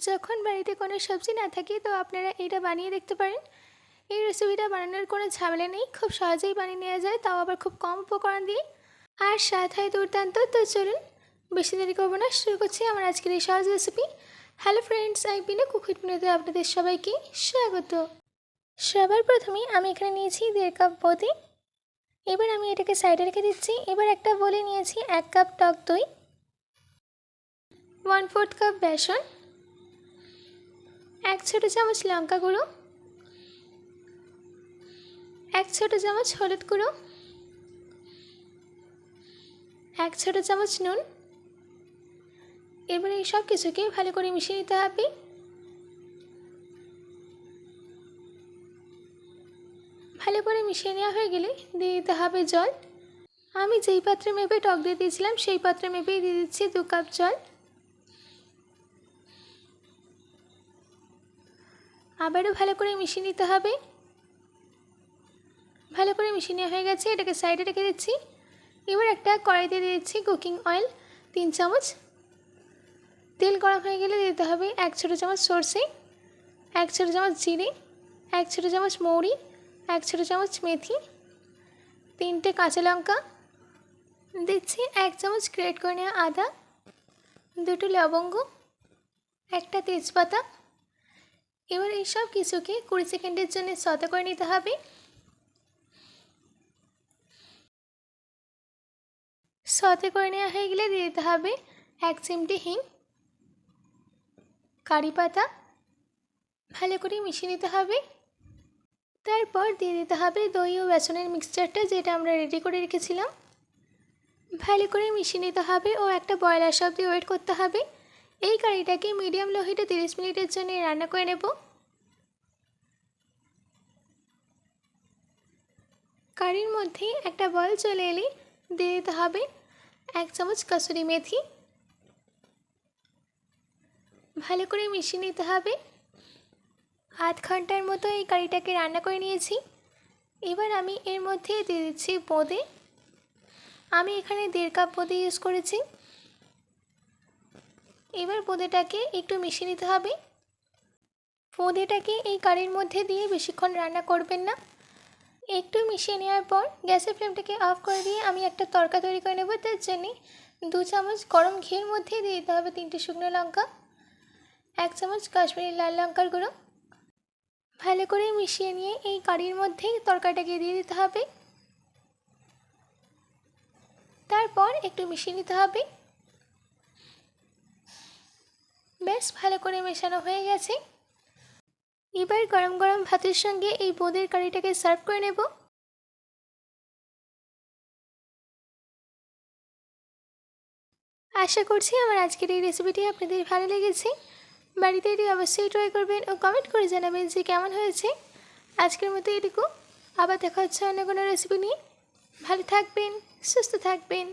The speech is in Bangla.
যখন বাড়িতে কোনো সবজি না থাকে তো আপনারা এটা বানিয়ে দেখতে পারেন। এই রেসিপিটা বানানোর কোনো ঝামেলা নেই, খুব সহজেই বানিয়ে নেওয়া যায়, তাও আবার খুব কম উপকরণ দিয়ে, আর স্বাদ হয় দুর্দান্ত। তো চলুন বেশি দেরি করবো না, শুরু করছি আমার আজকের এই সহজ রেসিপি। হ্যালো ফ্রেন্ডস, আমি বিনা কুকিং ভিডিওতে আপনাদের সবাইকে স্বাগত। সবার প্রথমেই আমি এখানে নিয়েছি 1.5 কাপ বোঁদে। এবার আমি এটাকে সাইডে রেখে দিচ্ছি। এবার একটা বলে নিয়েছি 1 কাপ টক দই, 1/4 কাপ বেসন, 1 ছোটো চামচ লঙ্কা গুঁড়ো, 1 ছোটো চামচ হলুদ গুঁড়ো, 1 ছোটো চামচ নুন। এবার এই সব কিছুকে ভালো করে মিশিয়ে নিতে হবে। ভালো করে মিশিয়ে নেওয়া হয়ে গেলে দিয়ে দিতে হবে জল। আমি যেই পাত্রে মেপে টক দিয়ে দিয়েছিলাম সেই পাত্রে মেপেই দিয়ে দিচ্ছি 2 কাপ জল। আবারও ভালো করে মিশিয়ে নিতে হবে। ভালো করে মিশিয়ে নেওয়া হয়ে গেছে, এটাকে সাইডে রেখে দিচ্ছি। এবার একটা কড়াইতে দিয়ে দিচ্ছি কুকিং অয়েল 3 চামচ। তেল গরম হয়ে গেলে দিতে হবে 1 ছোটো চামচ সরষে, 1 ছোটো চামচ জিরে, 1 ছোটো চামচ মৌরি, 1 ছোটো চামচ মেথি, 3টে কাঁচা লঙ্কা, দিচ্ছি 1 চামচ গ্রেট করে নেওয়া আদা, 2টো লবঙ্গ, 1টা তেজপাতা। এবার এই সব কিছুকে 20 সেকেন্ডের জন্য সতে করে নিতে হবে। সতে করে নেওয়া হয়ে গেলে দিয়ে দিতে হবে 1 চিমটি হিং, কারি পাতা, ভালো করে মিশিয়ে নিতে হবে। তারপর দিয়ে দিতে হবে দই ও বেসনের মিক্সচারটা, যেটা আমরা রেডি করে রেখেছিলাম। ভালো করে মিশিয়ে নিতে হবে ও একটা বয়েল আসা অবধি ওয়েট করতে হবে। এই কারিটাকে মিডিয়াম লো হিটে 30 মিনিটের জন্য রান্না করে নেব। কারির মধ্যে একটা বয়েল চলে এলে দিয়ে দিতে হবে 1 চামচ কসুরি মেথি। ভালো করে মিশিয়ে নিতে হবে। আধ ঘন্টার মতো এই কারিটাকে রান্না করে নিয়েছি। এবার আমি এর মধ্যে দিয়ে দিচ্ছি বোঁদে। আমি এখানে 1.5 কাপ বোঁদে ইউজ করেছি। এবার বোঁদেটাকে একটু মিশিয়ে নিতে হবে। বোঁদেটাকে এই কারির মধ্যে দিয়ে বেশিক্ষণ রান্না করবেন না। একটু মিশিয়ে নেওয়ার পর গ্যাসের ফ্লেমটাকে অফ করে দিয়ে আমি একটা তড়কা তৈরি করে নেব। তার জন্যে 2 চামচ গরম ঘিয়ের মধ্যে দিয়ে দিতে হবে 3টে শুকনো লঙ্কা, 1 চামচ কাশ্মীরি লাল লঙ্কার গুঁড়ো। ভালো করে মিশিয়ে নিয়ে এই কারির মধ্যে তরকারিটাকে দিয়ে দিতে হবে। তারপর একটু মিশিয়ে নিতে হবে। বেশ ভালো করে মেশানো হয়ে গেছে। এবার গরম গরম ভাতের সঙ্গে এই বোঁদের কারিটাকে সার্ভ করে নেব। আশা করছি আমার আজকের এই রেসিপিটি আপনাদের ভালো লেগেছে। বাড়িতে এটি অবশ্যই ট্রাই করবেন ও কমেন্ট করে জানাবেন যে কেমন হয়েছে। আজকের মতো এটুকু, আবার দেখা হচ্ছে অন্য কোনো রেসিপি নিয়ে। ভালো থাকবেন, সুস্থ থাকবেন।